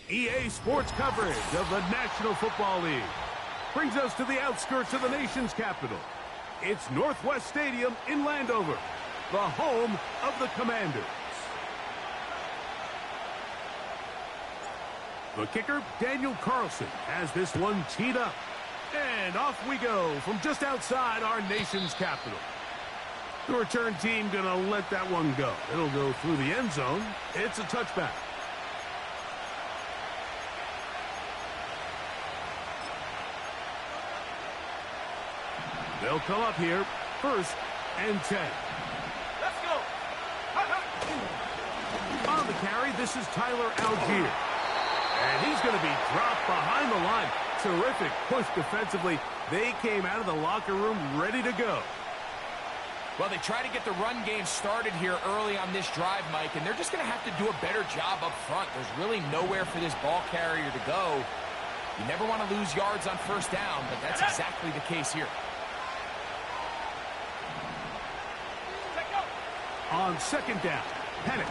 EA Sports coverage of the National Football League brings us to the outskirts of the nation's capital. It's Northwest Stadium in Landover, the home of the Commanders. The kicker, Daniel Carlson, has this one teed up. And off we go from just outside our nation's capital. The return team gonna let that one go. It'll go through the end zone. It's a touchback. They'll come up here, 1st and 10. Let's go. On the carry, this is Tyler Algier. And he's going to be dropped behind the line. Terrific push defensively. They came out of the locker room ready to go. Well, they try to get the run game started here early on this drive, Mike, and they're just going to have to do a better job up front. There's really nowhere for this ball carrier to go. You never want to lose yards on 1st down, but that's exactly the case here. On 2nd down, Penix.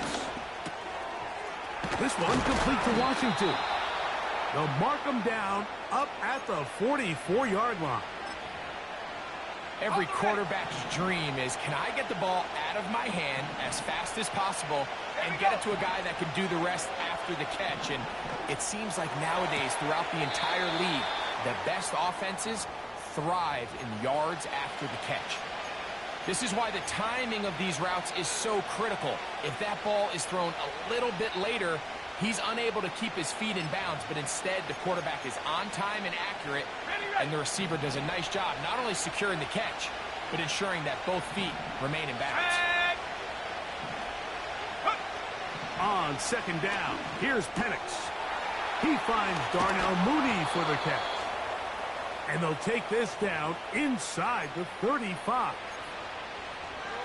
This one complete to Washington. They'll mark them down up at the 44-yard line. Every quarterback's dream is, can I get the ball out of my hand as fast as possible and get it to a guy that can do the rest after the catch? And it seems like nowadays throughout the entire league, the best offenses thrive in yards after the catch. This is why the timing of these routes is so critical. If that ball is thrown a little bit later, he's unable to keep his feet in bounds, but instead the quarterback is on time and accurate, and the receiver does a nice job not only securing the catch, but ensuring that both feet remain in bounds. On 2nd down, here's Penix. He finds Darnell Mooney for the catch. And they'll take this down inside the 35.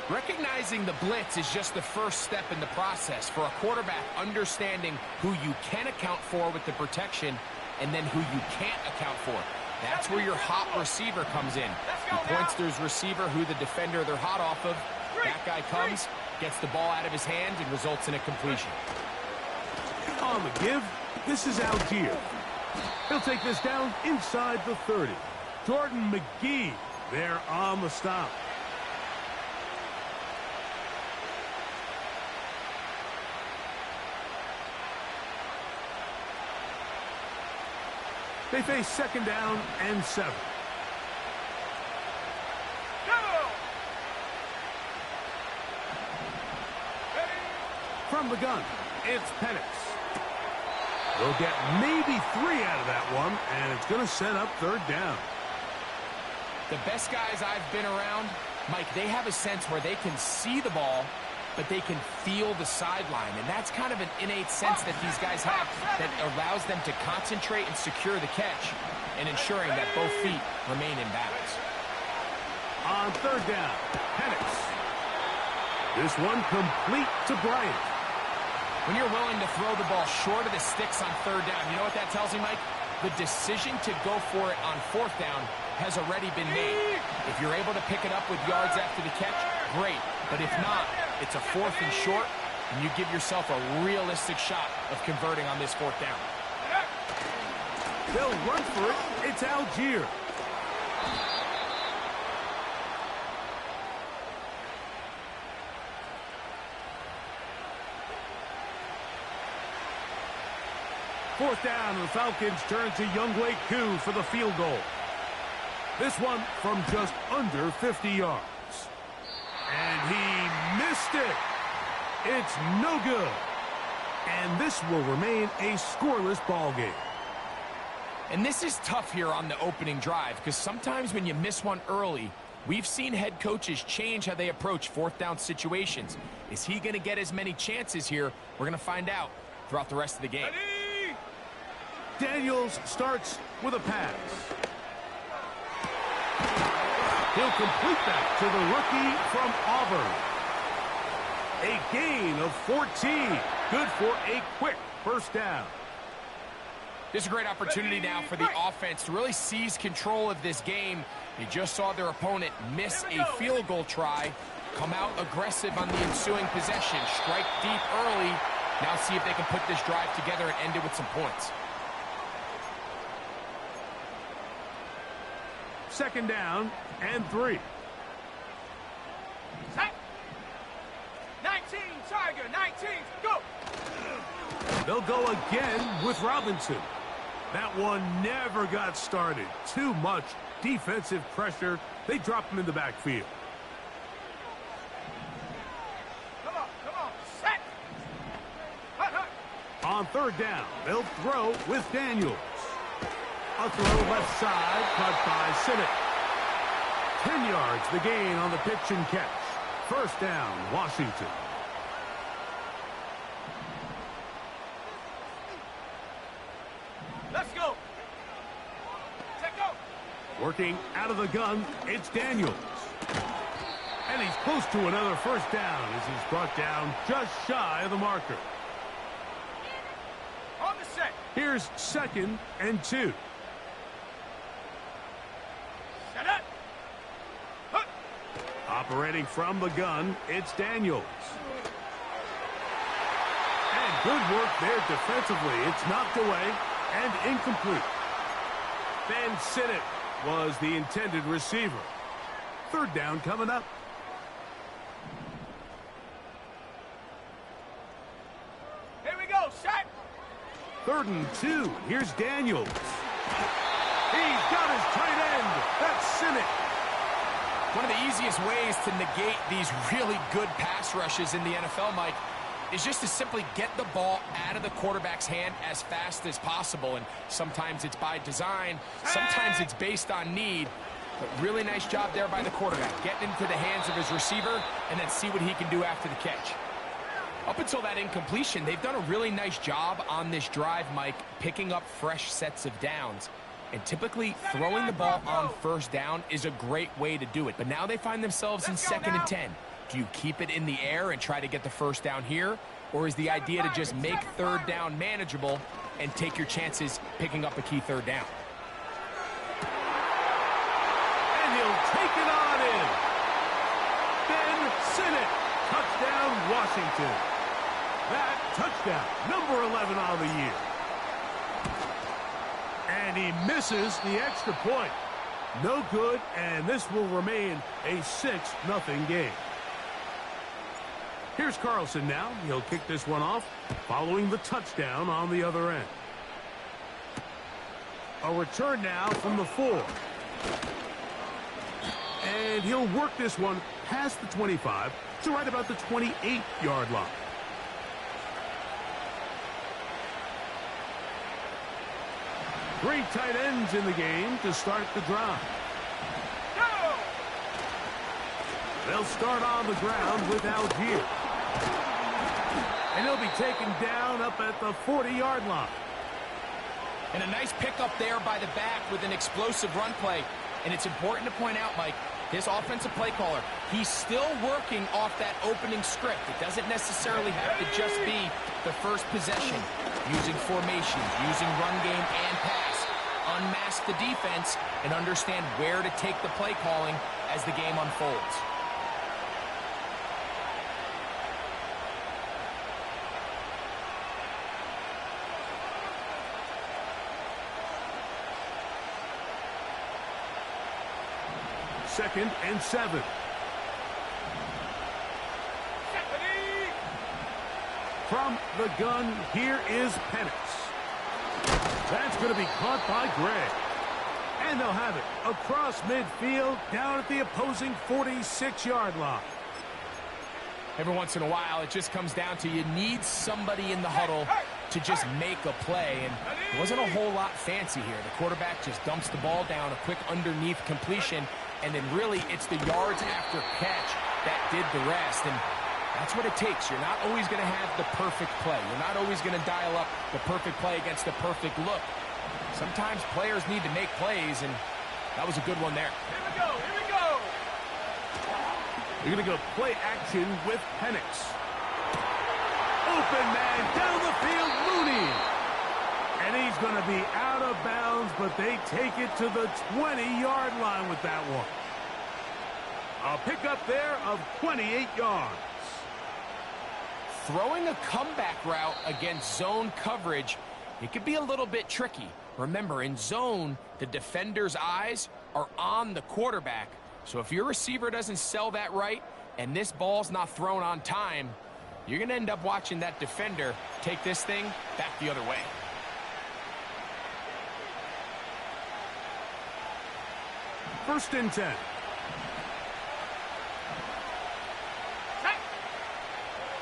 Recognizing the blitz is just the first step in the process for a quarterback understanding who you can account for with the protection and then who you can't account for. That's where your hot receiver comes in. He points to his receiver who the defender they're hot off of. That guy comes, gets the ball out of his hand, and results in a completion. On the give, this is Algier. He'll take this down inside the 30. Jordan McGee there on the stop. They face 2nd down and 7. From the gun, it's Penix. They'll get maybe 3 out of that one, and it's going to set up 3rd down. The best guys I've been around, Mike, they have a sense where they can see the ball, but they can feel the sideline. And that's kind of an innate sense that these guys have that allows them to concentrate and secure the catch and ensuring that both feet remain in bounds. On 3rd down, Penix. This one complete to Bryant. When you're willing to throw the ball short of the sticks on 3rd down, you know what that tells me, Mike? The decision to go for it on 4th down has already been made. If you're able to pick it up with yards after the catch, great. But if not, it's a 4th and short, and you give yourself a realistic shot of converting on this 4th down. They'll run for it. It's Algier. Fourth down, the Falcons turn to Younghoe Koo for the field goal. This one from just under 50 yards. And he missed it. It's no good. And this will remain a scoreless ball game. And this is tough here on the opening drive because sometimes when you miss one early, we've seen head coaches change how they approach 4th down situations. Is he going to get as many chances here? We're going to find out throughout the rest of the game. Daniels starts with a pass. He'll complete that to the rookie from Auburn. A gain of 14. Good for a quick 1st down. This is a great opportunity now for the offense to really seize control of this game. They just saw their opponent miss a field goal try, come out aggressive on the ensuing possession, strike deep early, Now see if they can put this drive together and end it with some points. Second down and 3. Set. 19, Tiger, 19, go! They'll go again with Robinson. That one never got started. Too much defensive pressure. They dropped him in the backfield. Come on, set! Hut, hut. On third down, they'll throw with Daniels. A throw left side, caught by Sinnott. 10 yards the gain on the pitch and catch. First down, Washington. Let's go. Take go. Working out of the gun, it's Daniels. And he's close to another first down as he's brought down just shy of the marker. On the set. Here's second and 2. Set up. Hut. Operating from the gun, it's Daniels. And good work there defensively. It's knocked away and incomplete. Ben Sinnott was the intended receiver. Third down coming up. Here we go, set. 3rd and 2. Here's Daniels. He's got his tight end. That's Sinnott. One of the easiest ways to negate these really good pass rushes in the NFL, Mike, is just to simply get the ball out of the quarterback's hand as fast as possible. And sometimes it's by design, sometimes it's based on need. But really nice job there by the quarterback, getting into the hands of his receiver and then see what he can do after the catch. Up until that incompletion, they've done a really nice job on this drive, Mike, picking up fresh sets of downs. And typically, throwing the ball on first down is a great way to do it. But now they find themselves in 2nd and 10. Do you keep it in the air and try to get the first down here? Or is the idea to just make third down manageable and take your chances picking up a key third down? And he'll take it on in. Ben Sinnott. Touchdown, Washington. That touchdown, number 11 on the year. And he misses the extra point. No good, and this will remain a 6-0 game. Here's Carlson now. He'll kick this one off following the touchdown on the other end. A return now from the 4. And he'll work this one past the 25 to right about the 28-yard line. Three tight ends in the game to start the drive. Go! They'll start on the ground with Algier. And he'll be taken down up at the 40-yard line. And a nice pickup there by the back with an explosive run play. And it's important to point out, Mike, this offensive play caller, he's still working off that opening script. It doesn't necessarily have to just be the first possession. Using formations, using run game and pass. Unmask the defense and understand where to take the play calling as the game unfolds. Second and 7. From the gun, here is Penix. That's going to be caught by Gray. And they'll have it across midfield down at the opposing 46-yard line. Every once in a while, it just comes down to you need somebody in the huddle to just make a play. And it wasn't a whole lot fancy here. The quarterback just dumps the ball down, a quick underneath completion, and then really it's the yards after catch that did the rest. And that's what it takes. You're not always going to have the perfect play. You're not always going to dial up the perfect play against the perfect look. Sometimes players need to make plays, and that was a good one there. Here we go, here we go. You're going to go play action with Penix. Open man down the field, Mooney. And he's going to be out of bounds, but they take it to the 20-yard line with that one. A pickup there of 28 yards. throwing a comeback route against zone coverage, it could be a little bit tricky. Remember, in zone, the defender's eyes are on the quarterback. So if your receiver doesn't sell that right and this ball's not thrown on time, you're going to end up watching that defender take this thing back the other way. First and 10.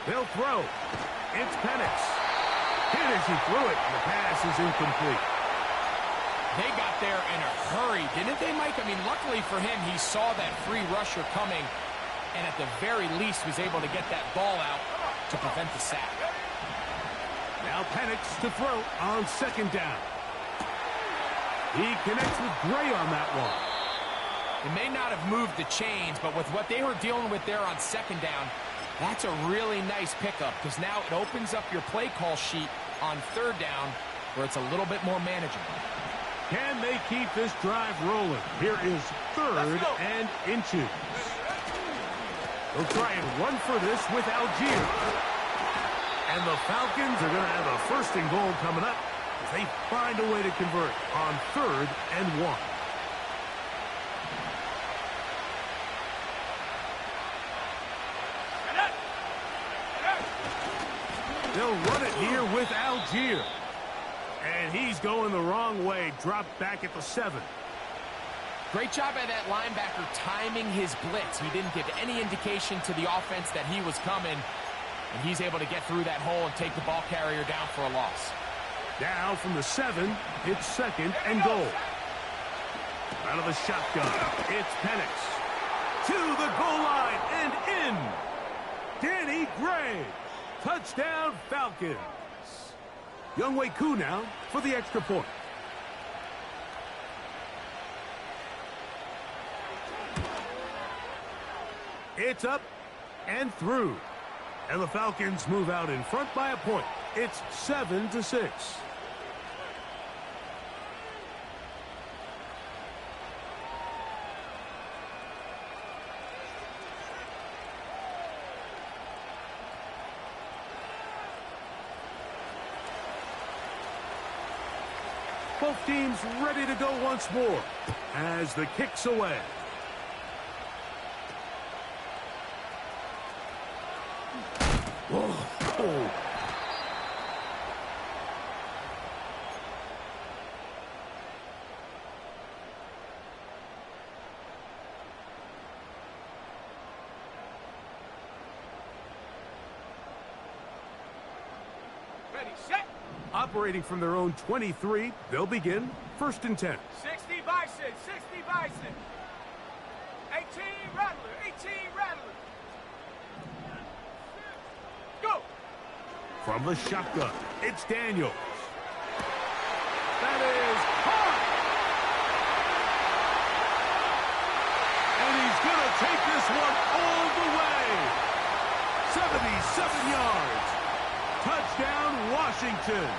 They'll throw. It's Penix. Hit as he threw it. The pass is incomplete. They got there in a hurry, didn't they, Mike? I mean, luckily for him, he saw that free rusher coming and at the very least was able to get that ball out to prevent the sack. Now Penix to throw on second down. He connects with Gray on that one. It may not have moved the chains, but with what they were dealing with there on second down, that's a really nice pickup because now it opens up your play call sheet on third down where it's a little bit more manageable. Can they keep this drive rolling? Here is third and inches. They'll try and run for this with Algier. And the Falcons are going to have a first and goal coming up as they find a way to convert on third and 1. They'll run it here with Algier. And he's going the wrong way. Dropped back at the 7. Great job by that linebacker timing his blitz. He didn't give any indication to the offense that he was coming. And he's able to get through that hole and take the ball carrier down for a loss. Now from the 7, it's second and goal. Out of the shotgun, it's Penix. To the goal line and in. Danny Gray. Touchdown, Falcons. Younghoe Koo now for the extra point. It's up and through. And the Falcons move out in front by a point. It's 7-6. Both teams ready to go once more as the kick's away. Whoa. Ready, set. Operating from their own 23, they'll begin first and 10. 60 Bison, 60 Bison. 18 Rattler, 18 Rattler. Go. From the shotgun, it's Daniels. That is caught. And he's going to take this one all the way. 77 yards. Touchdown, Washington.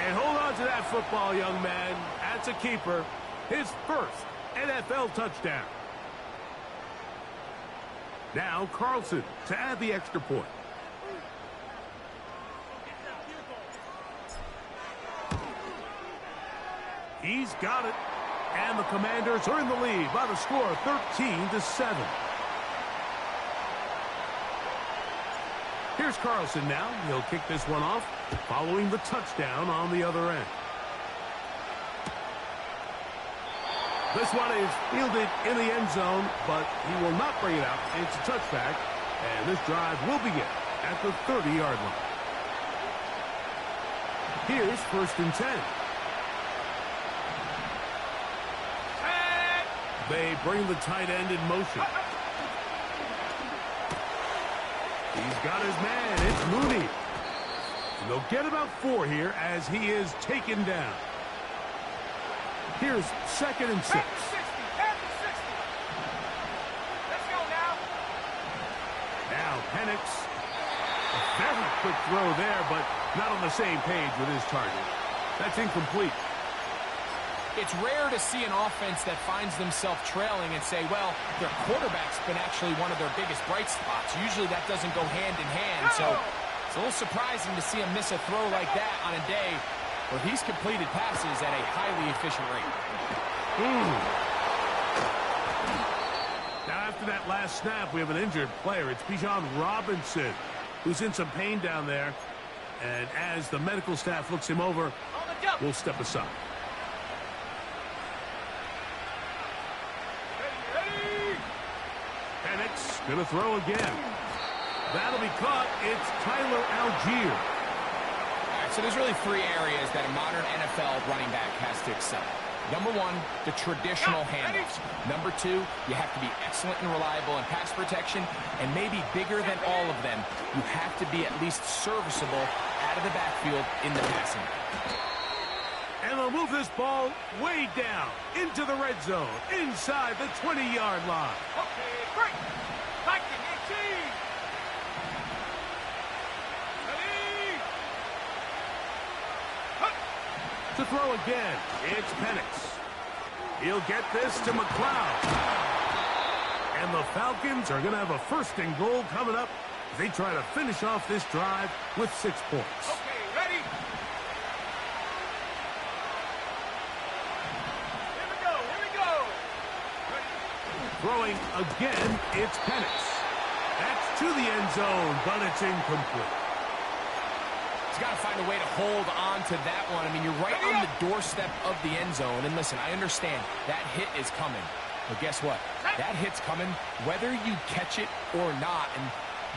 And hold on to that football, young man. That's a keeper. His first NFL touchdown. Now Carlson to add the extra point. He's got it. And the Commanders are in the lead by the score of 13-7. Here's Carlson now. He'll kick this one off, following the touchdown on the other end. This one is fielded in the end zone, but he will not bring it out. It's a touchback, and this drive will begin at the 30-yard line. Here's first and 10. They bring the tight end in motion. He's got his man. It's Mooney. And they'll get about 4 here as he is taken down. Here's second and 6. Let's go now. Now Penix. A very quick throw there, but not on the same page with his target. That's incomplete. It's rare to see an offense that finds themselves trailing and say, well, their quarterback's been actually one of their biggest bright spots. Usually that doesn't go hand in hand, so it's a little surprising to see him miss a throw like that on a day where he's completed passes at a highly efficient rate. Now, after that last snap, we have an injured player. It's Bijan Robinson, who's in some pain down there. And as the medical staff looks him over, we'll step aside. Penix going to throw again. That'll be caught. It's Tyler Algier. All right, so there's really three areas that a modern NFL running back has to excel. Number one, the traditional handoffs. Number two, you have to be excellent and reliable in pass protection. And maybe bigger than all of them, you have to be at least serviceable out of the backfield in the passing. And they'll move this ball way down into the red zone, inside the 20-yard line. Okay, great. Viking 18. To throw again, it's Penix. He'll get this to McLeod. And the Falcons are going to have a first and goal coming up as they try to finish off this drive with 6 points. Okay, ready? Here we go. Throwing again, it's Penix. That's to the end zone, but it's incomplete. He's got to find a way to hold on to that one. I mean, you're right on the doorstep of the end zone. And listen, I understand that hit is coming. But guess what? That hit's coming whether you catch it or not. And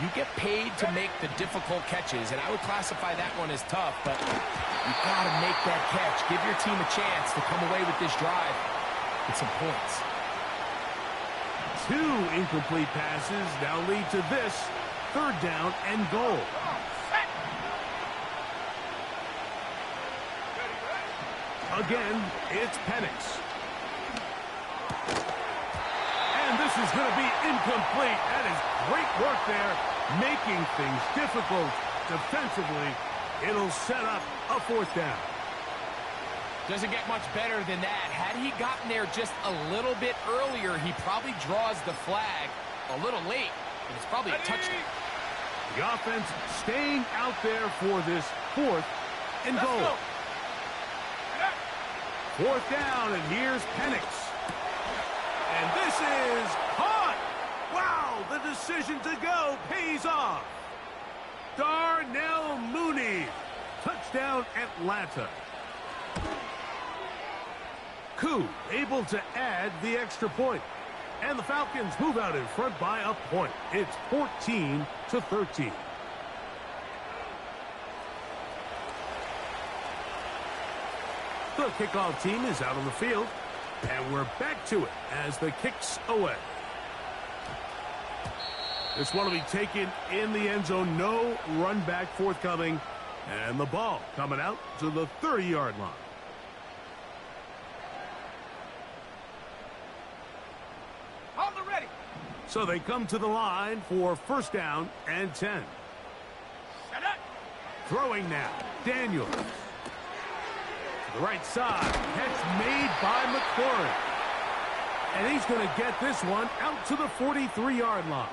you get paid to make the difficult catches. And I would classify that one as tough. But you've got to make that catch. Give your team a chance to come away with this drive with some points. 2 incomplete passes now lead to this 3rd down and goal. Again, it's Penix. And this is going to be incomplete. That is great work there, making things difficult defensively. It'll set up a 4th down. Doesn't get much better than that. Had he gotten there just a little bit earlier, he probably draws the flag a little late, and it's probably a touchdown. The offense staying out there for this 4th and goal. 4th down, and here's Penix. And this is caught. Wow, the decision to go pays off. Darnell Mooney. Touchdown, Atlanta. Koo able to add the extra point. And the Falcons move out in front by a point. It's 14-13. The kickoff team is out on the field, and we're back to it as the kick's away. This one will be taken in the end zone. No run back forthcoming, and the ball coming out to the 30-yard line. On the ready. So they come to the line for 1st down and 10. Set up. Throwing now, Daniels. The right side, catch made by McLaurin. And he's going to get this one out to the 43-yard line.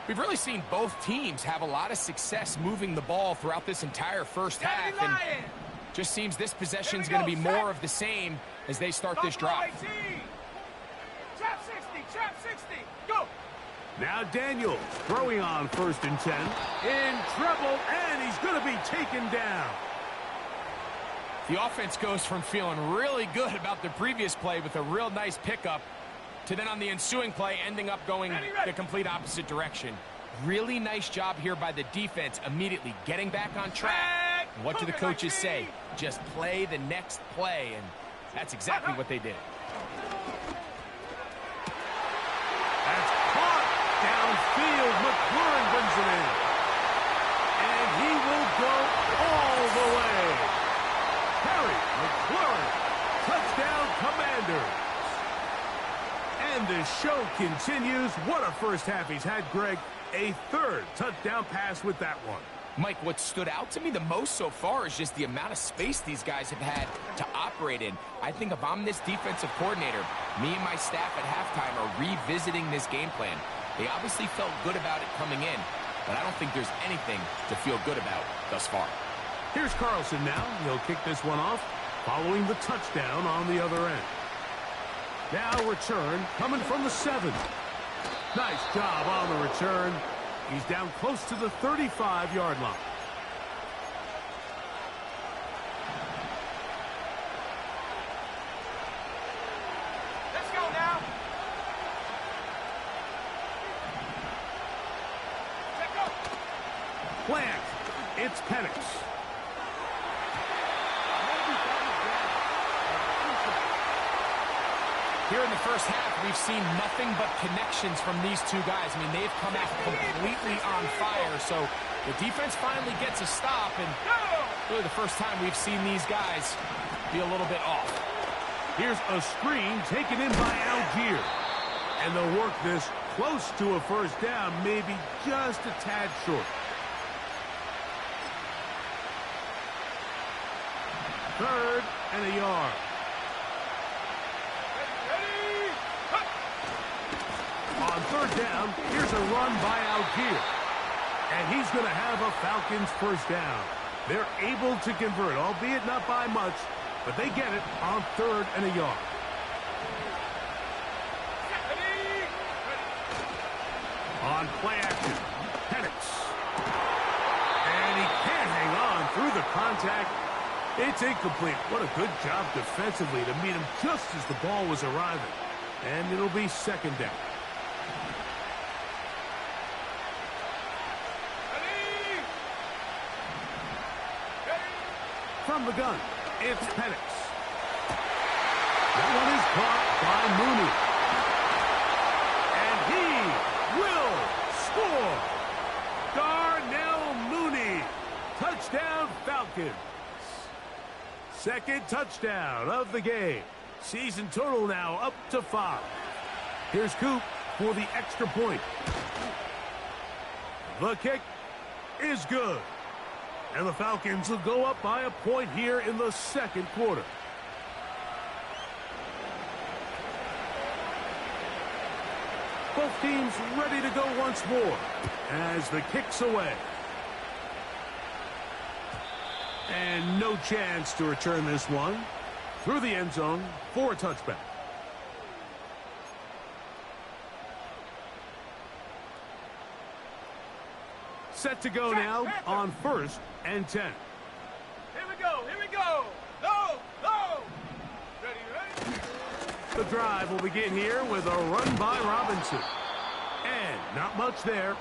We've really seen both teams have a lot of success moving the ball throughout this entire first half. And just seems this possession is going to be more of the same as they start this drive. Trap 60, trap 60, go! Now Daniels throwing on 1st and 10. In trouble, and he's going to be taken down. The offense goes from feeling really good about the previous play with a real nice pickup to then on the ensuing play ending up going the complete opposite direction. Really nice job here by the defense immediately getting back on track. What do the coaches say? Just play the next play, and that's exactly what they did. That's caught downfield. McLaurin brings it in. And he will go all the way. Harry McLaurin, touchdown Commanders. And the show continues. What a first half he's had, Greg. A 3rd touchdown pass with that one. Mike, what stood out to me the most so far is just the amount of space these guys have had to operate in. I think if I'm this defensive coordinator, me and my staff at halftime are revisiting this game plan. They obviously felt good about it coming in, but I don't think there's anything to feel good about thus far. Here's Carlson now. He'll kick this one off, following the touchdown on the other end. Now return coming from the 7. Nice job on the return. He's down close to the 35-yard line. Let's go now. Check up. Plant. It's Penix. Here in the first half, we've seen nothing but connections from these two guys. I mean, they've come out completely on fire, so the defense finally gets a stop, and really the first time we've seen these guys be a little bit off. Here's a screen taken in by Algier, and they'll work this close to a first down, maybe just a tad short. Third and a yard. On third down, here's a run by Algier. And he's going to have a Falcons first down. They're able to convert, albeit not by much, but they get it on third and a yard. On play action, Penix. And he can't hang on through the contact. It's incomplete. What a good job defensively to meet him just as the ball was arriving. And it'll be second down. From the gun, it's Penix. That one is caught by Mooney. And he will score. Darnell Mooney. Touchdown, Falcons. Second touchdown of the game. Season total now up to 5. Here's Coop for the extra point. The kick is good. And the Falcons will go up by a point here in the second quarter. Both teams ready to go once more as the kick's away. And no chance to return this one through the end zone for a touchback. Set to go now on first and 10. Here we go, here we go. Go, go. Ready, ready. The drive will begin here with a run by Robinson. And not much there.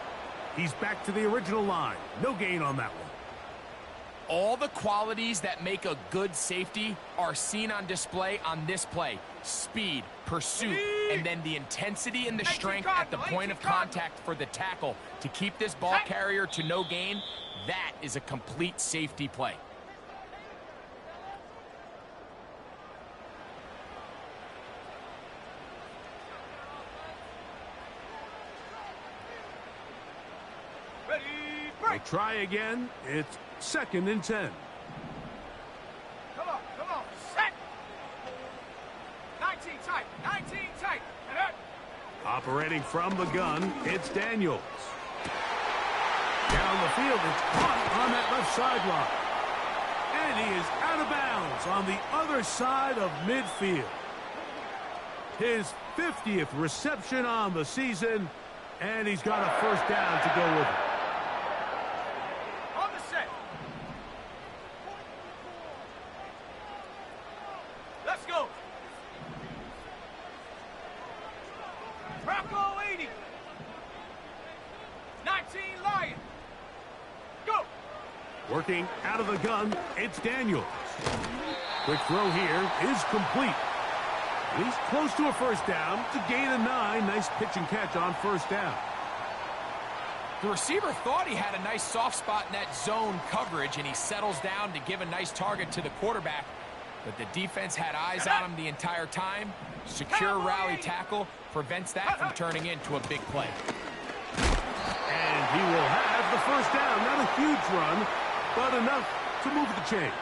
He's back to the original line. No gain on that one. All the qualities that make a good safety are seen on display on this play. Speed, pursuit, and then the intensity and the strength at the point of contact for the tackle to keep this ball carrier to no gain. That is a complete safety play. Ready, We'll break. try again. It's second and 10. Come on, set. 19 tight, 19 tight. And up. Operating from the gun, it's Daniels. Down the field, it's caught on that left sideline. And he is out of bounds on the other side of midfield. His 50th reception on the season, and he's got a first down to go with it. On the set. Let's go. Bronco 80. 19 Lion. Go. Working out of the gun, it's Daniels. Quick throw here is complete. He's close to a first down to gain a 9. Nice pitch and catch on first down. The receiver thought he had a nice soft spot in that zone coverage, and he settles down to give a nice target to the quarterback. But the defense had eyes on him the entire time. Secure rally tackle prevents that from turning into a big play. And he will have have the first down. Not a huge run, but enough to move the chains.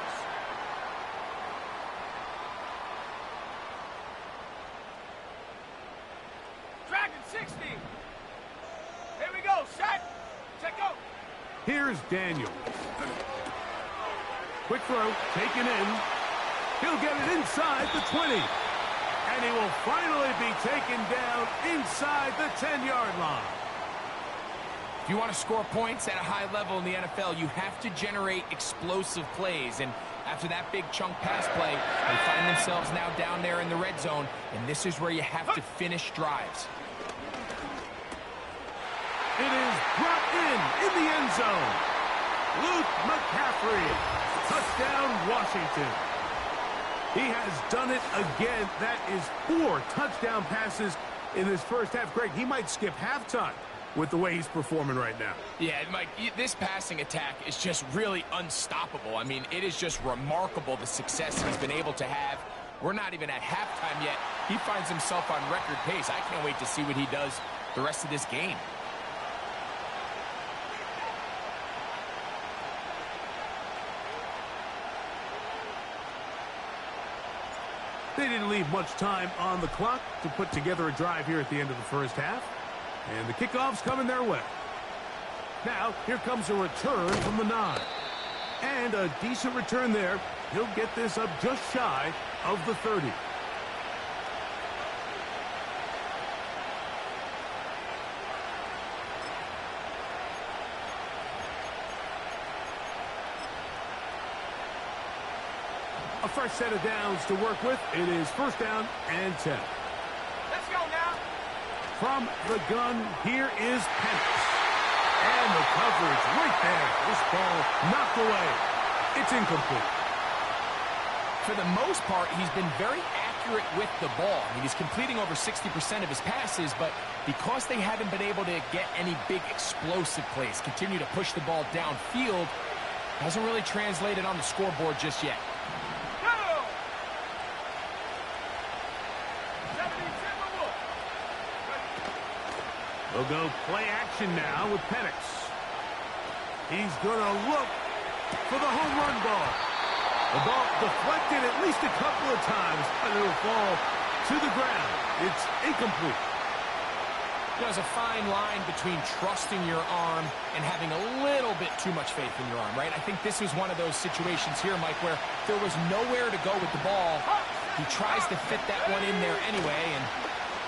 Dragon 60. Here we go. Set. Check out. Here's Daniels. Quick throw, taken in. He'll get it inside the 20. And he will finally be taken down inside the 10-yard line. If you want to score points at a high level in the NFL, you have to generate explosive plays. And after that big chunk pass play, they find themselves now down there in the red zone. And this is where you have to finish drives. It is brought in the end zone. Luke McCaffrey. Touchdown, Washington. He has done it again. That is 4 touchdown passes in his first half. Greg, he might skip halftime with the way he's performing right now. Yeah, Mike, this passing attack is just really unstoppable. I mean, it is just remarkable the success he's been able to have. We're not even at halftime yet. He finds himself on record pace. I can't wait to see what he does the rest of this game. They didn't leave much time on the clock to put together a drive here at the end of the first half. And the kickoff's coming their way. Now, here comes a return from the 9. And a decent return there. He'll get this up just shy of the 30. A fresh set of downs to work with. It is first down and 10. Let's go now. From the gun, here is Penix. And the coverage right there. This ball knocked away. It's incomplete. For the most part, he's been very accurate with the ball. I mean, he's completing over 60% of his passes, but because they haven't been able to get any big explosive plays, continue to push the ball downfield, hasn't really translated on the scoreboard just yet. We'll go play action now with Penix. He's going to look for the home run ball. The ball deflected at least a couple of times, and it'll fall to the ground. It's incomplete. There's a fine line between trusting your arm and having a little bit too much faith in your arm, right? I think this is one of those situations here, Mike, where there was nowhere to go with the ball. He tries to fit that one in there anyway, and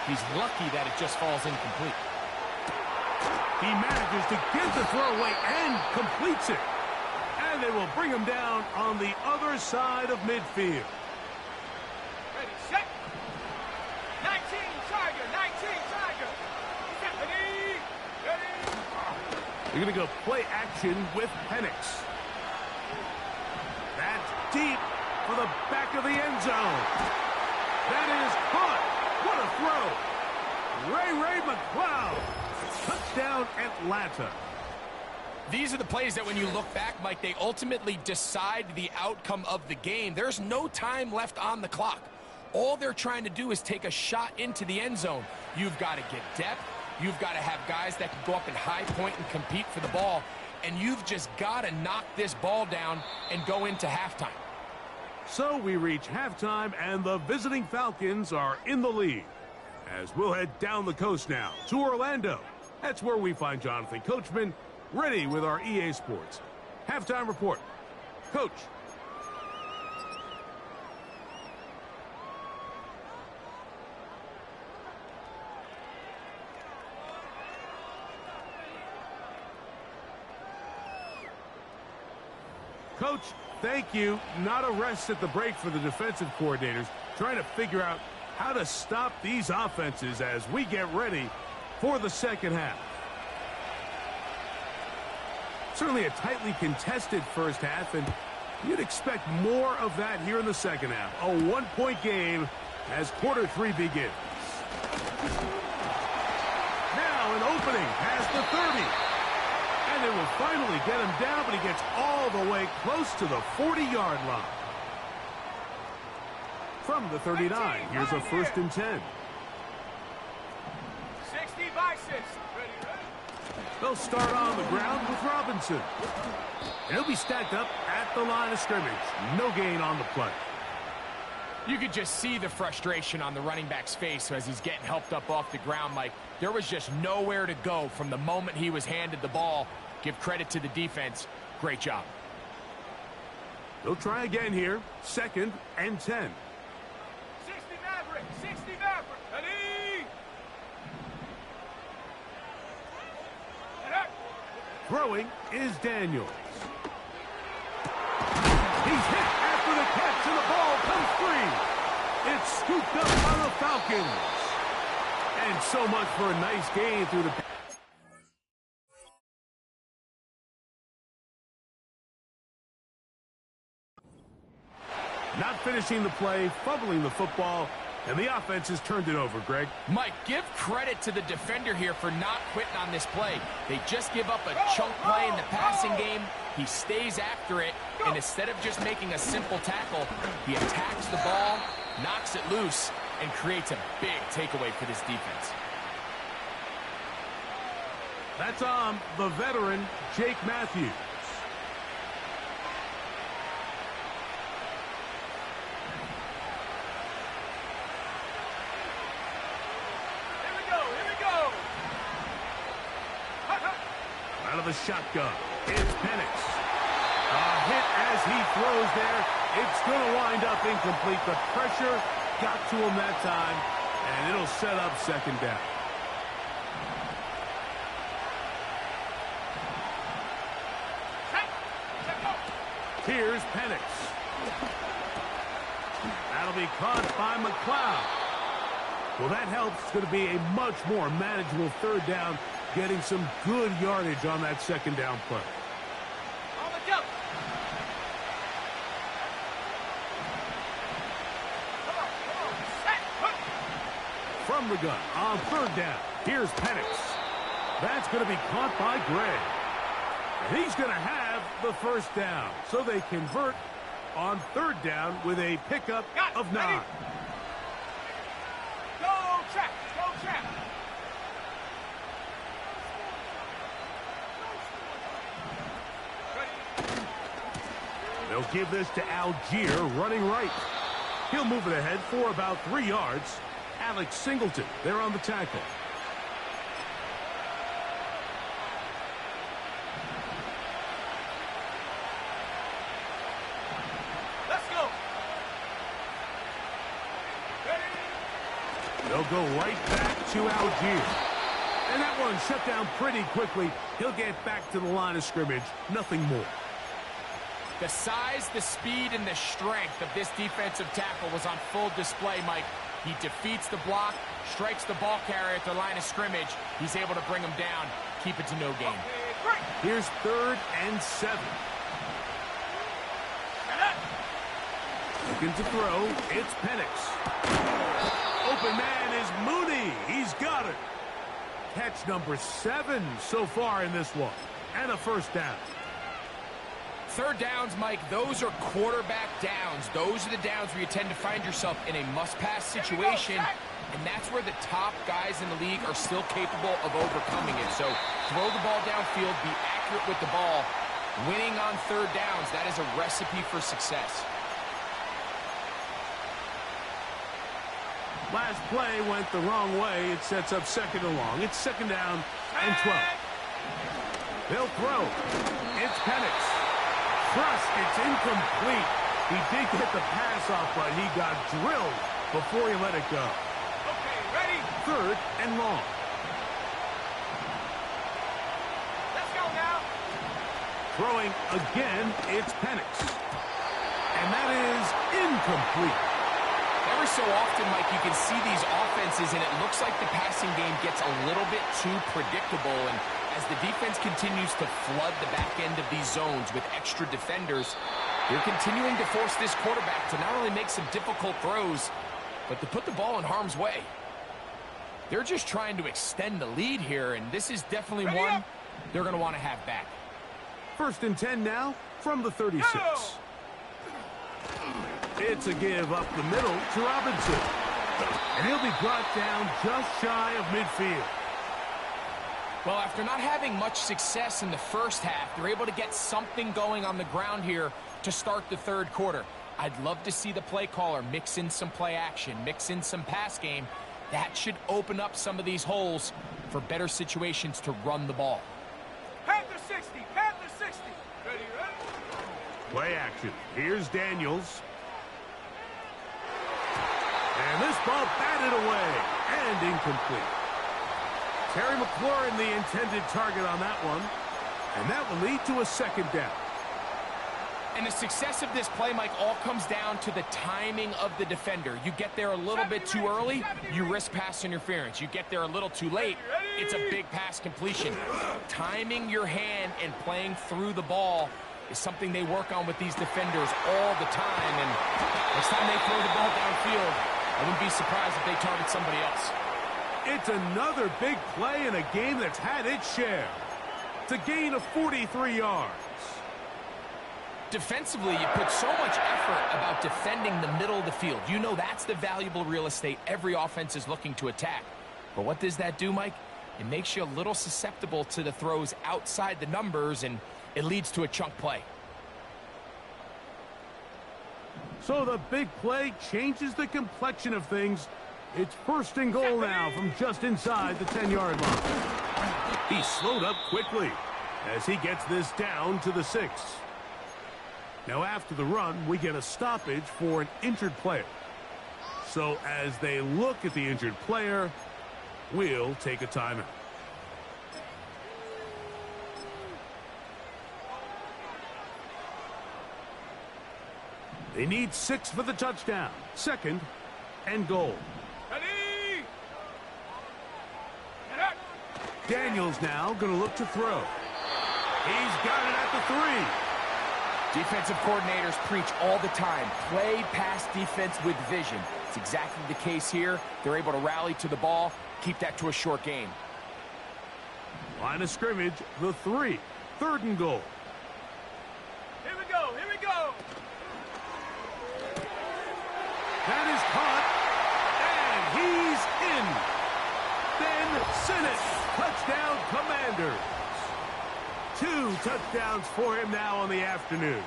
he's lucky that it just falls incomplete. He manages to get the throw away and completes it. And they will bring him down on the other side of midfield. Ready, set. 19, Tiger, 19, Tiger. Ready, ready. They're going to go play action with Penix. That's deep for the back of the end zone. That is caught. What a throw. Ray McCloud. Touchdown, Atlanta. These are the plays that when you look back, Mike, they ultimately decide the outcome of the game. There's no time left on the clock. All they're trying to do is take a shot into the end zone. You've got to get depth. You've got to have guys that can go up and high point and compete for the ball. And you've just got to knock this ball down and go into halftime. So we reach halftime, and the visiting Falcons are in the lead. As we'll head down the coast now to Orlando. That's where we find Jonathan Coachman ready with our EA Sports halftime report. Coach. Coach, thank you. Not a rest at the break for the defensive coordinators, trying to figure out how to stop these offenses as we get ready for the second half. Certainly a tightly contested first half, and you'd expect more of that here in the second half. A one-point game as quarter 3 begins. Now an opening past the 30. And they will finally get him down, but he gets all the way close to the 40-yard line. From the 39, here's a first and 10. 60 by 6. Ready, ready. They'll start on the ground with Robinson. And he'll be stacked up at the line of scrimmage. No gain on the play. You could just see the frustration on the running back's face as he's getting helped up off the ground, Mike. There was just nowhere to go from the moment he was handed the ball. Give credit to the defense. Great job. They'll try again here. 2nd and 10. 60 Maverick! 60 Maverick! Ready! Throwing is Daniels. He's hit after the catch, and the ball comes free. It's scooped up by the Falcons. And so much for a nice gain through the... Not finishing the play, fumbling the football, and the offense has turned it over, Greg. Mike, give credit to the defender here for not quitting on this play. They just give up a chunk play in the passing game. He stays after it, and instead of just making a simple tackle, he attacks the ball, knocks it loose, and creates a big takeaway for this defense. That's on the veteran, Jake Matthews. Out of the shotgun, it's Penix. A hit as he throws there. It's going to wind up incomplete. The pressure got to him that time, and it'll set up 2nd down. Here's Penix. That'll be caught by McLeod. Well, that helps. It's going to be a much more manageable 3rd down, getting some good yardage on that 2nd down play. On the go. From the gun on 3rd down. Here's Penix. That's going to be caught by Gray. And he's going to have the 1st down. So they convert on 3rd down with a pickup of 9. Go trap! Go trap! They'll give this to Algier running right. He'll move it ahead for about 3 yards. Alex Singleton there on the tackle. Let's go! They'll go right back to Algier. And that one shut down pretty quickly. He'll get back to the line of scrimmage. Nothing more. The size, the speed, and the strength of this defensive tackle was on full display, Mike. He defeats the block, strikes the ball carrier at the line of scrimmage. He's able to bring him down, keep it to no gain. Here's 3rd and 7. Looking to throw, it's Penix. Open man is Mooney. He's got it. Catch number 7 so far in this one. And a 1st down. 3rd downs, Mike, those are quarterback downs. Those are the downs where you tend to find yourself in a must-pass situation, and that's where the top guys in the league are still capable of overcoming it. So throw the ball downfield, be accurate with the ball. Winning on 3rd downs, that is a recipe for success. Last play went the wrong way. It sets up 2nd and long. It's 2nd down and 12. They'll throw. It's Penix. Thrust, it's incomplete. He did get the pass off, but he got drilled before he let it go. Okay, ready? 3rd and long. Let's go now. Throwing again, it's Penix. And that is incomplete. Every so often, Mike, you can see these offenses, and it looks like the passing game gets a little bit too predictable. And as the defense continues to flood the back end of these zones with extra defenders, they're continuing to force this quarterback to not only make some difficult throws, but to put the ball in harm's way. They're just trying to extend the lead here, and this is definitely one they're going to want to have back. 1st and 10 now from the 36. It's a give up the middle to Robinson. And he'll be brought down just shy of midfield. Well, after not having much success in the first half, they're able to get something going on the ground here to start the third quarter. I'd love to see the play caller mix in some play action, mix in some pass game. That should open up some of these holes for better situations to run the ball. Panther 60, Panther 60. Ready, ready? Play action. Here's Daniels. And this ball batted away and incomplete. Terry McLaurin, the intended target on that one. And that will lead to a second down. And the success of this play, Mike, all comes down to the timing of the defender. You get there a little bit too early, you risk pass interference. You get there a little too late, it's a big pass completion. Timing your hand and playing through the ball is something they work on with these defenders all the time. And next time they throw the ball downfield, I wouldn't be surprised if they target somebody else. It's another big play in a game that's had its share. It's a gain of 43 yards. Defensively, you put so much effort about defending the middle of the field. You know that's the valuable real estate every offense is looking to attack. But what does that do, Mike? It makes you a little susceptible to the throws outside the numbers, and it leads to a chunk play. So the big play changes the complexion of things. It's first and goal now from just inside the 10-yard line. He slowed up quickly as he gets this down to the 6. Now after the run, we get a stoppage for an injured player. So as they look at the injured player, we'll take a timeout. They need 6 for the touchdown. Second and goal. Ready? Daniels now going to look to throw. He's got it at the 3. Defensive coordinators preach all the time, play pass defense with vision. It's exactly the case here. They're able to rally to the ball, keep that to a short game. Line of scrimmage, the 3. Third and goal. Here we go, here we go. That is caught, and he's in. Ben Sinnott, touchdown Commanders. 2 touchdowns for him now on the afternoon.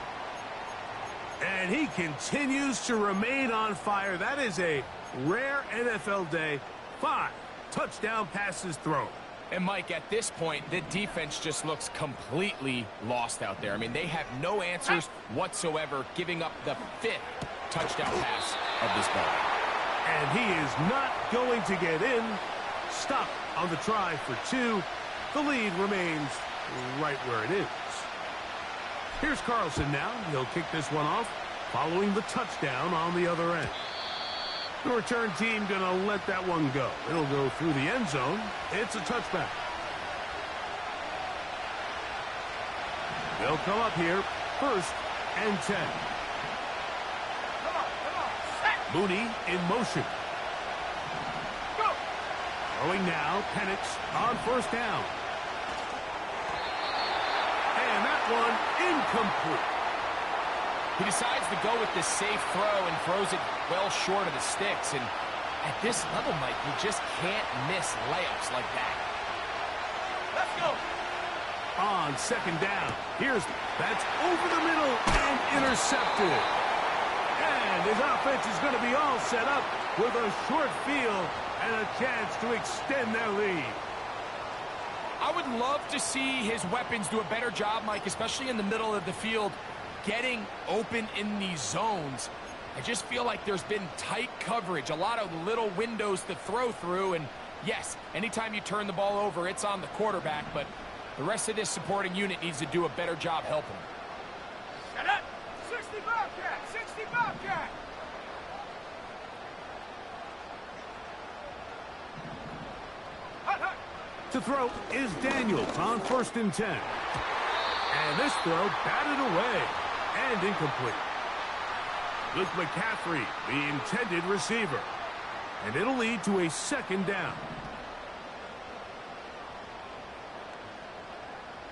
And he continues to remain on fire. That is a rare NFL day. 5 touchdown passes thrown. And, Mike, at this point, the defense just looks completely lost out there. I mean, they have no answers whatsoever, giving up the 5th touchdown pass of this ball. And he is not going to get in. Stop on the try for 2. The lead remains right where it is. Here's Carlson now. He'll kick this one off following the touchdown on the other end. The return team going to let that one go. It'll go through the end zone. It's a touchback. They'll come up here. First and 10. Come on, set. Mooney in motion. Go. Throwing now, Penix on first down. And that one incomplete. He decides to go with the safe throw and throws it well short of the sticks. And at this level, Mike, you just can't miss layups like that. Let's go. On second down. That's over the middle and intercepted. And his offense is going to be all set up with a short field and a chance to extend their lead. I would love to see his weapons do a better job, Mike, especially in the middle of the field, getting open in these zones. I just feel like there's been tight coverage, a lot of little windows to throw through, and yes, anytime you turn the ball over, it's on the quarterback, but the rest of this supporting unit needs to do a better job helping. Shut up. 60 Bobcat, 60 Bobcat. Hut, hut. To throw is Daniels on first and 10. And this throw batted away and incomplete. Luke McCaffrey, the intended receiver. And it'll lead to a second down.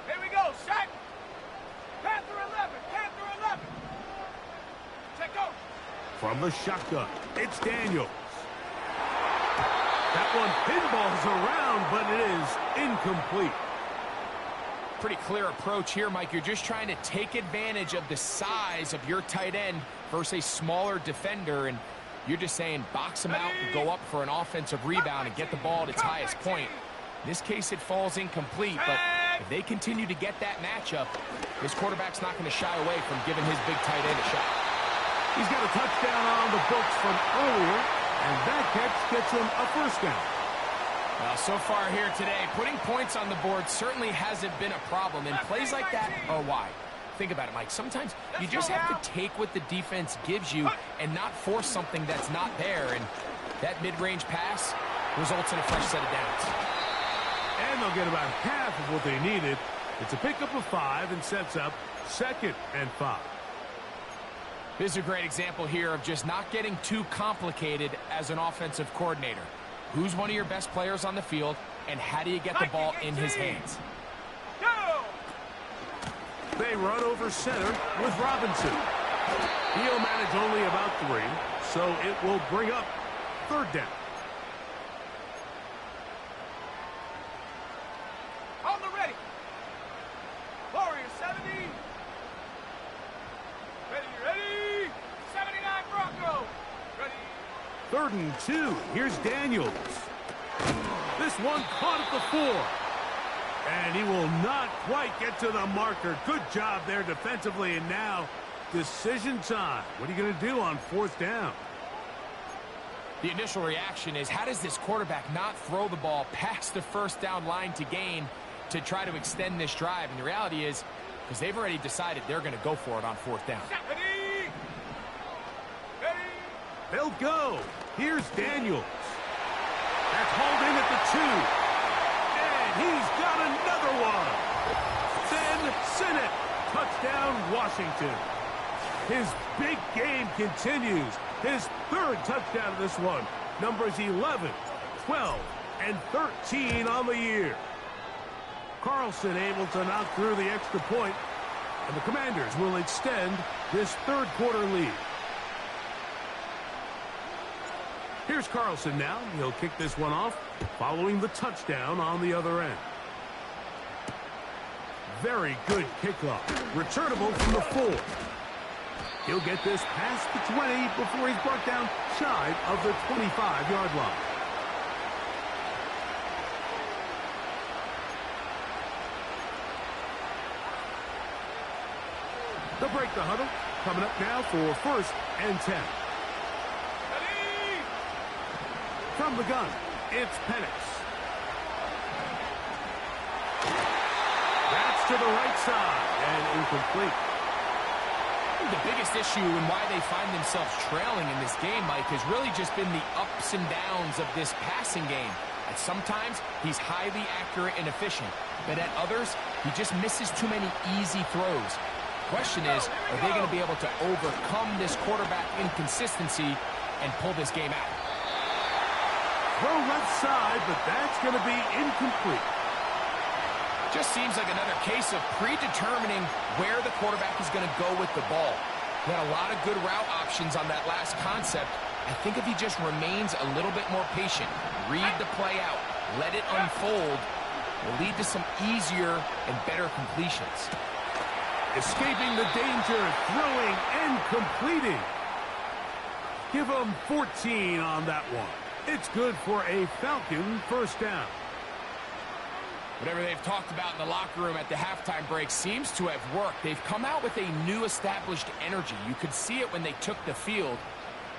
Here we go, set. Panther 11, Panther 11. Check go. From the shotgun, it's Daniels. That one pinballs around down, but it is incomplete. Pretty clear approach here, Mike. You're just trying to take advantage of the size of your tight end versus a smaller defender, and you're just saying box him out and go up for an offensive rebound and get the ball at its highest point. In this case, it falls incomplete, but if they continue to get that matchup, this quarterback's not going to shy away from giving his big tight end a shot. He's got a touchdown on the books from earlier, and that catch gets him a first down. Well, so far here today, putting points on the board certainly hasn't been a problem, and plays like that are why. Think about it, Mike. Sometimes you just have to take what the defense gives you and not force something that's not there, and that mid-range pass results in a fresh set of downs. And they'll get about half of what they needed. It's a pickup of 5 and sets up 2nd and 5. This is a great example here of just not getting too complicated as an offensive coordinator. Who's one of your best players on the field, and how do you get the ball in his hands? They run over center with Robinson. He'll manage only about 3, so it will bring up 3rd down. On the ready. Warriors 70. Ready. 79 Bronco. Ready. 3rd and 2. Here's Daniels. This one caught at the 4. And he will not quite get to the marker. Good job there defensively. And now, decision time. What are you going to do on 4th down? The initial reaction is, how does this quarterback not throw the ball past the 1st down line to gain to try to extend this drive? And the reality is, because they've already decided they're going to go for it on 4th down. Ready. They'll go. Here's Daniels. That's hauled in at the 2. He's got another one. Then Sinnott. Touchdown, Washington. His big game continues. His 3rd touchdown of this one. Numbers 11, 12, and 13 on the year. Carlson able to knock through the extra point, and the Commanders will extend this 3rd quarter lead. Here's Carlson now. He'll kick this one off, following the touchdown on the other end. Very good kickoff. Returnable from the 4. He'll get this past the 20 before he's brought down shy of the 25-yard line. They'll break the huddle. Coming up now for 1st and 10. From the gun, it's Penix. That's to the right side and incomplete. The biggest issue and why they find themselves trailing in this game, Mike, has really just been the ups and downs of this passing game. At sometimes, he's highly accurate and efficient, but at others, he just misses too many easy throws. The question is, are they going to be able to overcome this quarterback inconsistency and pull this game out? Throw left side, but that's going to be incomplete. Just seems like another case of predetermining where the quarterback is going to go with the ball. He had a lot of good route options on that last concept. I think if he just remains a little bit more patient, read the play out, let it unfold, will lead to some easier and better completions. Escaping the danger, throwing and completing. Give him 14 on that one. It's good for a Falcon 1st down. Whatever they've talked about in the locker room at the halftime break seems to have worked. They've come out with a new established energy. You could see it when they took the field.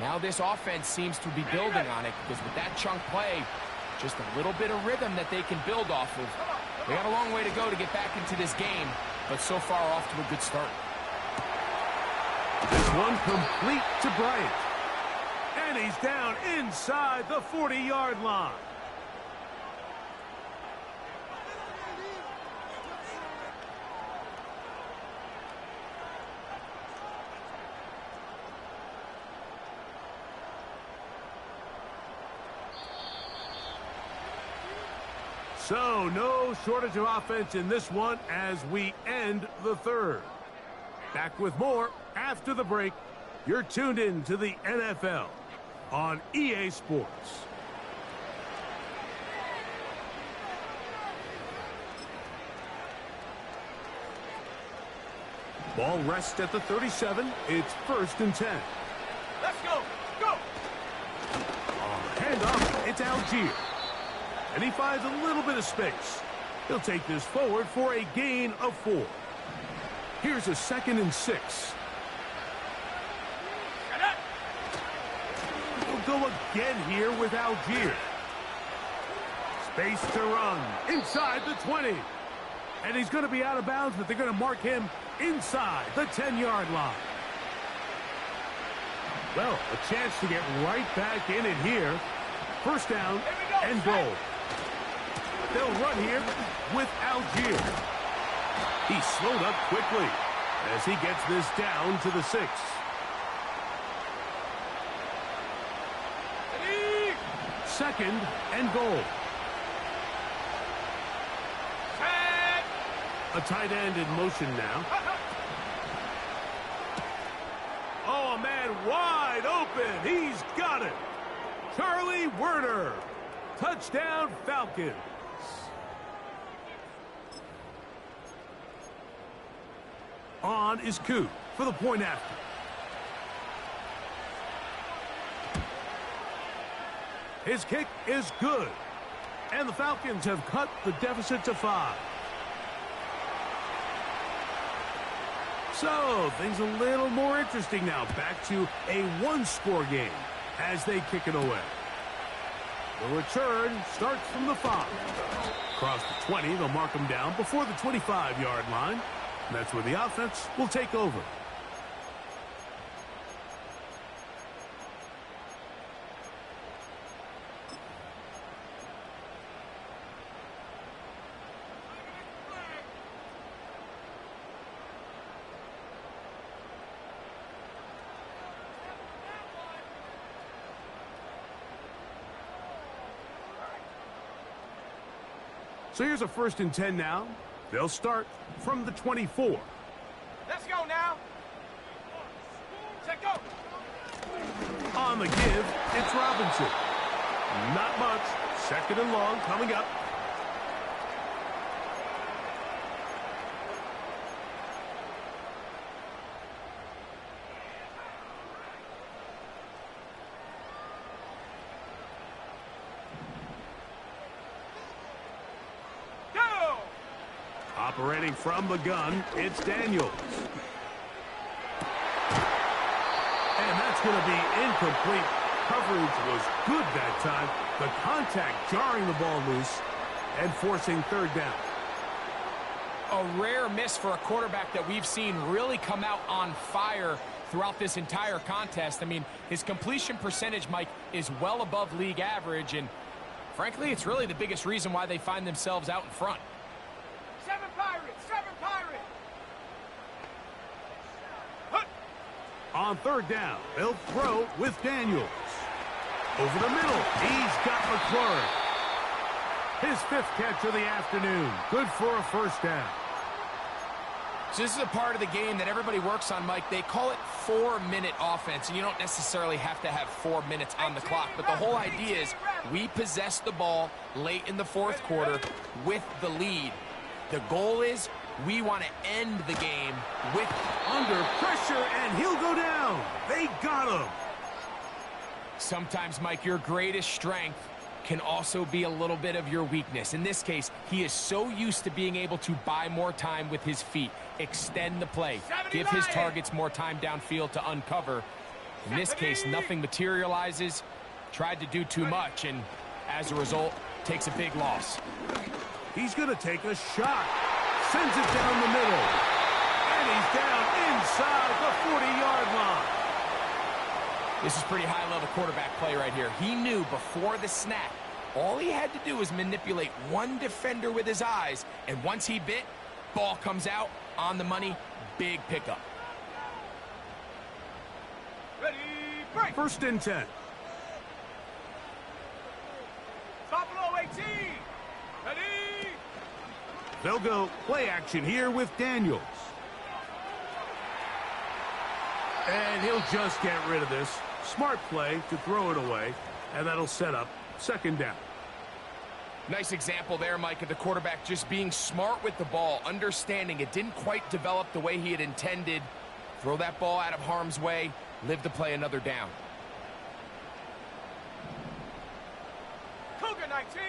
Now this offense seems to be building on it, because with that chunk play, just a little bit of rhythm that they can build off of. They got a long way to go to get back into this game, but so far off to a good start. This one complete to Bryant. And he's down inside the 40-yard line. So, no shortage of offense in this one as we end the 3rd. Back with more after the break. You're tuned in to the NFL on EA Sports. Ball rests at the 37. It's 1st and 10. Let's go. Go. Hand off. It's Algier. And he finds a little bit of space. He'll take this forward for a gain of 4. Here's a 2nd and 6. We'll go again here with Algier. Space to run inside the 20. And he's going to be out of bounds, but they're going to mark him inside the 10-yard line. Well, a chance to get right back in it here. 1st down and goal. They'll run here with Algier. He slowed up quickly as he gets this down to the 6. 2nd and goal. A tight end in motion now. Oh, a man wide open. He's got it. Charlie Werner. Touchdown, Falcons. On is Koo for the point after. His kick is good. And the Falcons have cut the deficit to 5. So, things a little more interesting now. Back to a 1-score game as they kick it away. The return starts from the 5. Across the 20, they'll mark them down before the 25-yard line. And that's where the offense will take over. So here's a 1st and 10 now. They'll start from the 24. Let's go now. Check go. On the give, it's Robinson. Not much. 2nd and long coming up. Operating from the gun, it's Daniels. And that's going to be incomplete. Coverage was good that time. The contact jarring the ball loose and forcing 3rd down. A rare miss for a quarterback that we've seen really come out on fire throughout this entire contest. I mean, his completion percentage, Mike, is well above league average. And frankly, it's really the biggest reason why they find themselves out in front. 7 Pirates! 7 Pirates! On 3rd down, they'll throw with Daniels. Over the middle, he's got McClure. His 5th catch of the afternoon. Good for a 1st down. So this is a part of the game that everybody works on, Mike. They call it 4-minute offense, and you don't necessarily have to have 4 minutes on the clock. But the whole idea is we possess the ball late in the 4th quarter with the lead. The goal is we want to end the game with under pressure, and he'll go down. They got him. Sometimes, Mike, your greatest strength can also be a little bit of your weakness. In this case, he is so used to being able to buy more time with his feet, extend the play, give his targets more time downfield to uncover. In this case, nothing materializes, tried to do too much, and as a result, takes a big loss. He's going to take a shot. Sends it down the middle. And he's down inside the 40-yard line. This is pretty high-level quarterback play right here. He knew before the snap, all he had to do was manipulate one defender with his eyes, and once he bit, ball comes out on the money, big pickup. Ready, break. 1st and 10. Buffalo 18. Ready. They'll go play action here with Daniels. And he'll just get rid of this. Smart play to throw it away, and that'll set up 2nd down. Nice example there, Mike, of the quarterback just being smart with the ball, understanding it didn't quite develop the way he had intended. Throw that ball out of harm's way, live to play another down. Cougar 19.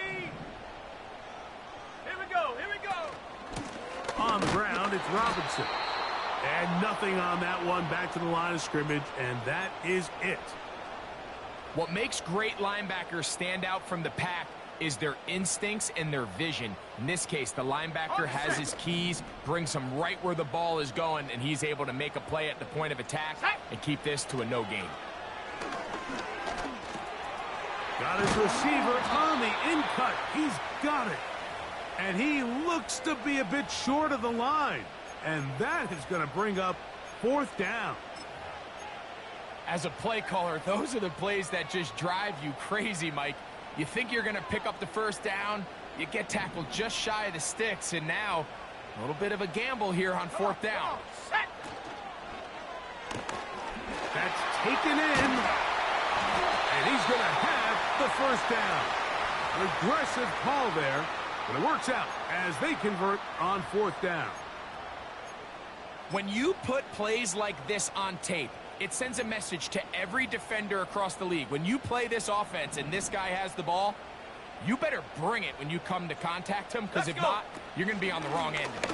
Here we go, here we go. On the ground, it's Robinson. And nothing on that one, back to the line of scrimmage, and that is it. What makes great linebackers stand out from the pack is their instincts and their vision. In this case, the linebacker has his keys, brings him right where the ball is going, and he's able to make a play at the point of attack and keep this to a no gain. Got his receiver on the in-cut. He's got it. And he looks to be a bit short of the line. And that is going to bring up 4th down. As a play caller, those are the plays that just drive you crazy, Mike. You think you're going to pick up the 1st down, you get tackled just shy of the sticks, and now a little bit of a gamble here on 4th down. That's taken in, and he's going to have the 1st down. An aggressive call there, but it works out as they convert on 4th down. When you put plays like this on tape, it sends a message to every defender across the league. When you play this offense and this guy has the ball, you better bring it when you come to contact him, because if not, you're going to be on the wrong end of it.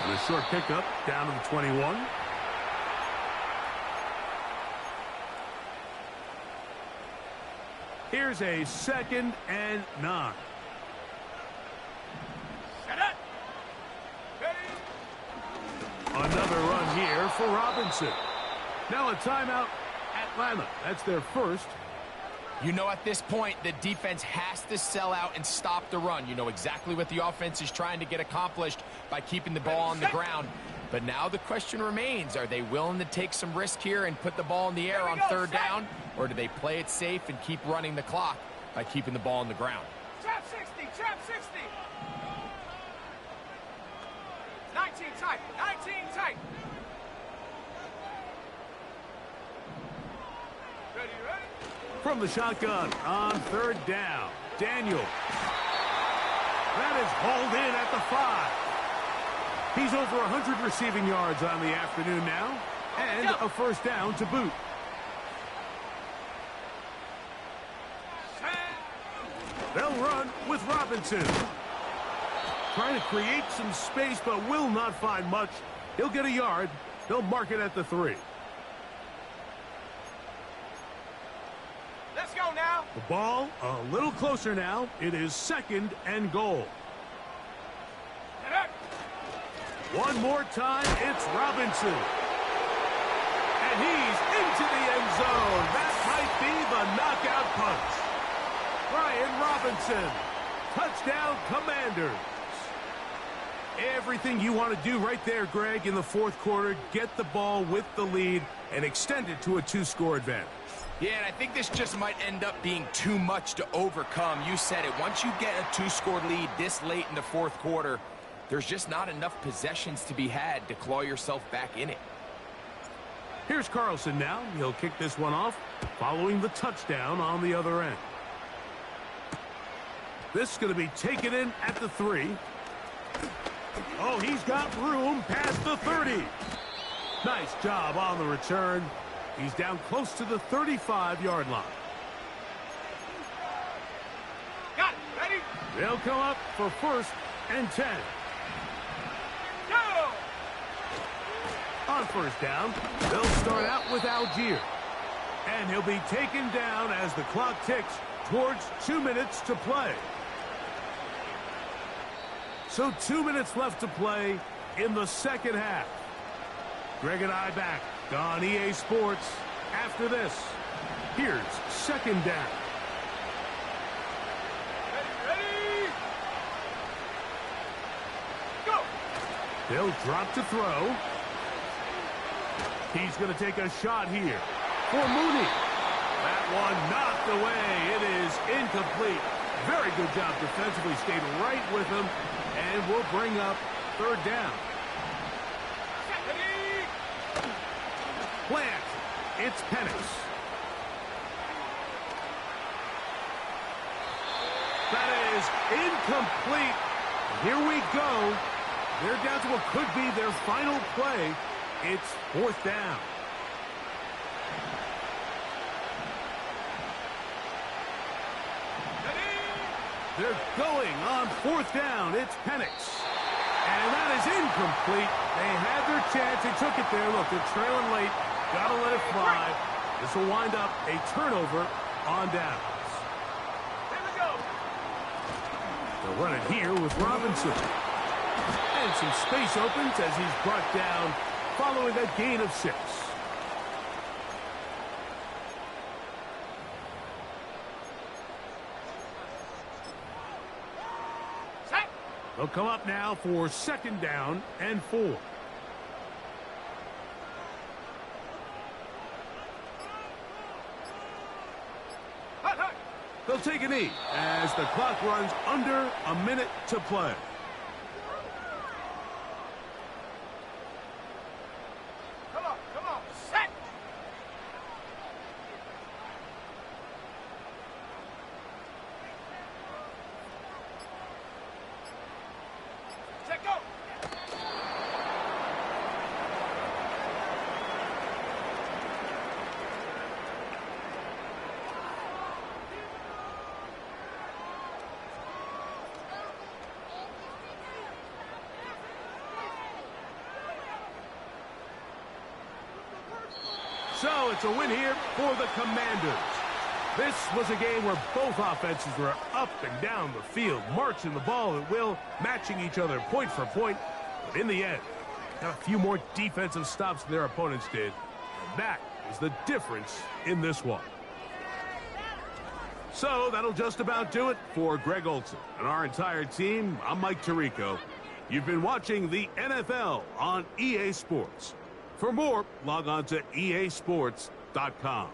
And a short pickup down to the 21. Here's a 2nd and 9. Another run here for Robinson. Now a timeout, Atlanta. That's their first. You know, at this point, the defense has to sell out and stop the run. You know exactly what the offense is trying to get accomplished by keeping the ball on the ground. But now the question remains, are they willing to take some risk here and put the ball in the air on 3rd down? Or do they play it safe and keep running the clock by keeping the ball on the ground? Trap 60, trap 60. 19 tight, 19 tight. Ready, ready? From the shotgun on 3rd down, Daniel. That is hauled in at the 5. He's over 100 receiving yards on the afternoon now, and a 1st down to boot. They'll run with Robinson. Trying to create some space, but will not find much. He'll get a yard. They'll mark it at the 3. Let's go now. The ball a little closer now. It is 2nd and goal. One more time, it's Robinson. And he's into the end zone. That might be the knockout punch. Brian Robinson. Touchdown, Commanders. Everything you want to do right there, Greg, in the 4th quarter. Get the ball with the lead and extend it to a 2-score advantage. Yeah, and I think this just might end up being too much to overcome. You said it. Once you get a 2-score lead this late in the 4th quarter, there's just not enough possessions to be had to claw yourself back in it. Here's Carlson now. He'll kick this one off following the touchdown on the other end. This is going to be taken in at the 3. Oh, he's got room past the 30. Nice job on the return. He's down close to the 35-yard line. Got it. Ready? They'll come up for 1st and 10. Go! On 1st down, they'll start out with Algier. And he'll be taken down as the clock ticks towards 2 minutes to play. So 2 minutes left to play in the 2nd half. Greg and I back on EA Sports after this. Here's 2nd down. Ready? Go! They'll drop to throw. He's going to take a shot here for Mooney. That one knocked away. It is incomplete. Very good job defensively. Stayed right with him. And we'll bring up 3rd down. Play action. It's Penix. That is incomplete. Here we go. They're down to what could be their final play. It's 4th down. They're going on 4th down. It's Penix. And that is incomplete. They had their chance. They took it there. Look, they're trailing late. Got to let it fly. This will wind up a turnover on downs. Here we go. They'll run it here with Robinson. And some space opens as he's brought down following that gain of 6. Set. They'll come up now for 2nd down and 4. Hut, hut. They'll take a knee as the clock runs under a minute to play. Come on, come on. Set. Set, go. So it's a win here for the Commanders. This was a game where both offenses were up and down the field, marching the ball at will, matching each other point for point. But in the end, got a few more defensive stops than their opponents did. And that is the difference in this one. So that'll just about do it for Greg Olson and our entire team. I'm Mike Tirico. You've been watching the NFL on EA Sports. For more, log on to easports.com.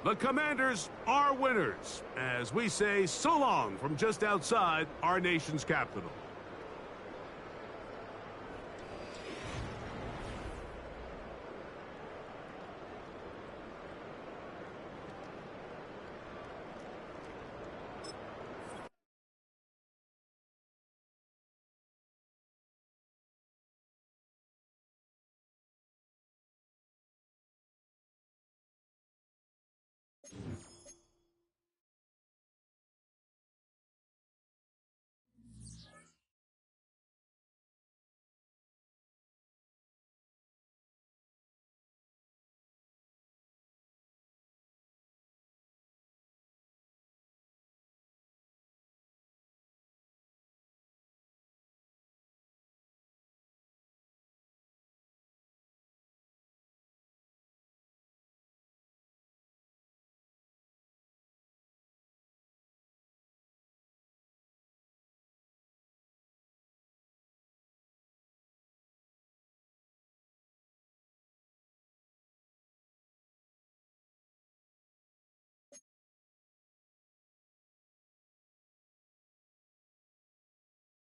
The Commanders are winners, as we say so long from just outside our nation's capital.